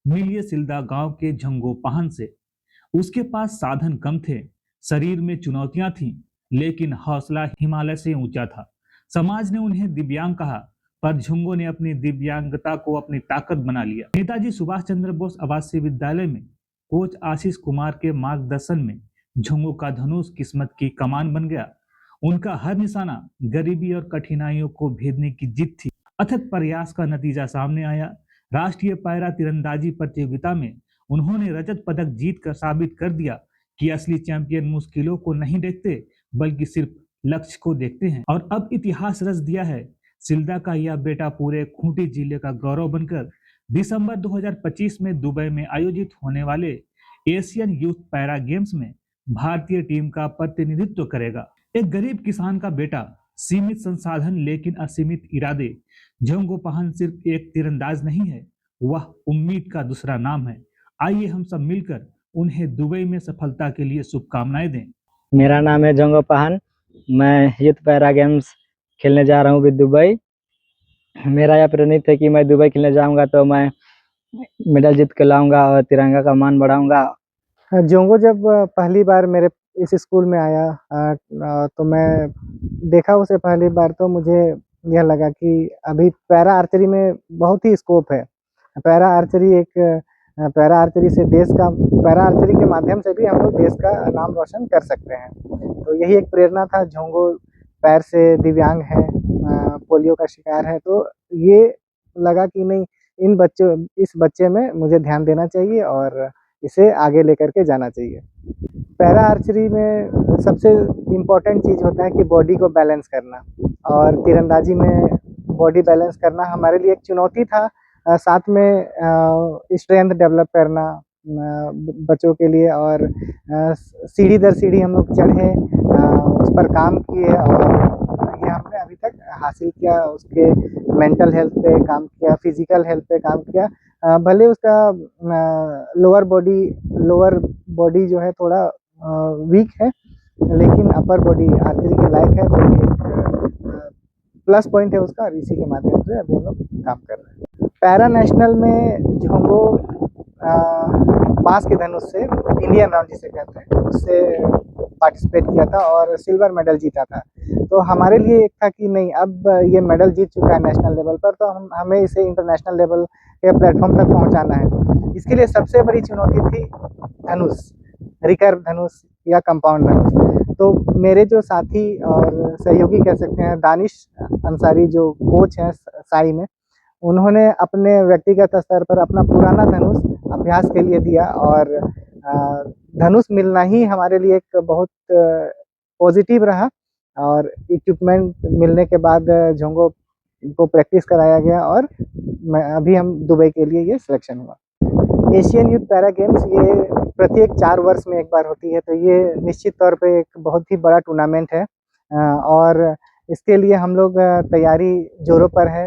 मिलिए सिलदा गांव के झंगो पाहन से। उसके पास साधन कम थे, शरीर में चुनौतियां थीं, लेकिन हौसला हिमालय से ऊंचा था। समाज ने उन्हें दिव्यांग कहा, पर झुंगो ने अपनी दिव्यांगता को अपनी ताकत बना लिया। नेताजी सुभाष चंद्र बोस आवासीय विद्यालय में कोच आशीष कुमार के मार्गदर्शन में झुंगो का धनुष किस्मत की कमान बन गया। उनका हर निशाना गरीबी और कठिनाइयों को भेदने की जिद थी। अथक प्रयास का नतीजा सामने आया। राष्ट्रीय पैरा तीरंदाजी प्रतियोगिता में उन्होंने रजत पदक जीतकर साबित कर दिया कि असली चैंपियन मुश्किलों को नहीं देखते, बल्कि सिर्फ लक्ष्य को देखते हैं। और अब इतिहास रच दिया है। सिल्दा का यह बेटा पूरे खूंटी जिले का गौरव बनकर दिसंबर 2025 में दुबई में आयोजित होने वाले एशियन यूथ पैरा गेम्स में भारतीय टीम का प्रतिनिधित्व करेगा। एक गरीब किसान का बेटा, सीमित संसाधन लेकिन असीमित इरादे। झंगो पाहन सिर्फ एक तीरंदाज नहीं है, वह उम्मीद का दूसरा नाम है। आइए हम सब मिलकर उन्हें दुबई में सफलता के लिए शुभकामनाएं दें। मेरा नाम है झंगो पाहन। मैं यूथ पैरा गेम्स खेलने जा रहा हूँ दुबई। मेरा यह प्रणीत है कि मैं दुबई खेलने जाऊंगा तो मैं मेडल जीत के लाऊंगा और तिरंगा का मान बढ़ाऊंगा। जोंगो जब पहली बार मेरे इस स्कूल में आया तो मैं देखा उसे पहली बार, तो मुझे यह लगा कि अभी पैरा आर्चरी में बहुत ही स्कोप है। पैरा आर्चरी से पैरा आर्चरी के माध्यम से भी हम लोग देश का नाम रोशन कर सकते हैं। तो यही एक प्रेरणा था। जोंगो पैर से दिव्यांग है, पोलियो का शिकार है, तो ये लगा कि नहीं, इस बच्चे में मुझे ध्यान देना चाहिए और इसे आगे लेकर के जाना चाहिए। पैरा आर्चरी में सबसे इम्पोर्टेंट चीज़ होता है कि बॉडी को बैलेंस करना, और तीरंदाजी में बॉडी बैलेंस करना हमारे लिए एक चुनौती था। साथ में स्ट्रेंथ डेवलप करना बच्चों के लिए, और सीढ़ी दर सीढ़ी हम लोग चढ़े, उस पर काम किए और ये हमने अभी तक हासिल किया। उसके मेंटल हेल्थ पे काम किया, फिजिकल हेल्थ पे काम किया। भले उसका लोअर बॉडी जो है थोड़ा वीक है, लेकिन अपर बॉडी आर्चरी के लायक है, तो ये प्लस पॉइंट है उसका, और इसी के माध्यम से अभी हम लोग काम कर रहे हैं। पैरा नेशनल में झोंगो बांस के धनुष से, इंडियन राउंड जिसे कहते हैं, उससे पार्टिसिपेट किया था और सिल्वर मेडल जीता था। तो हमारे लिए एक था कि नहीं, अब ये मेडल जीत चुका है नेशनल लेवल पर, तो हमें इसे इंटरनेशनल लेवल के प्लेटफॉर्म तक पहुंचाना है। इसके लिए सबसे बड़ी चुनौती थी धनुष, रिकर्व धनुष या कंपाउंड धनुष। तो मेरे जो साथी और सहयोगी कह सकते हैं, दानिश अंसारी जो कोच हैं साई में, उन्होंने अपने व्यक्तिगत स्तर पर अपना पुराना धनुष अभ्यास के लिए दिया, और धनुष मिलना ही हमारे लिए एक बहुत पॉजिटिव रहा। और इक्विपमेंट मिलने के बाद झोंगो को प्रैक्टिस कराया गया, और अभी हम दुबई के लिए ये सिलेक्शन हुआ। एशियन यूथ पैरा गेम्स ये प्रत्येक 4 वर्ष में एक बार होती है, तो ये निश्चित तौर पे एक बहुत ही बड़ा टूर्नामेंट है, और इसके लिए हम लोग तैयारी जोरों पर है।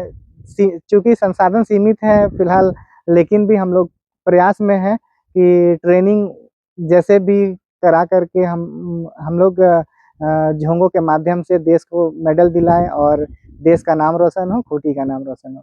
चूँकि संसाधन सीमित है फिलहाल, लेकिन भी हम लोग प्रयास में हैं कि ट्रेनिंग जैसे भी करा करके हम लोग झोंगो के माध्यम से देश को मेडल दिलाएं और देश का नाम रोशन हो, खूंटी का नाम रोशन हो।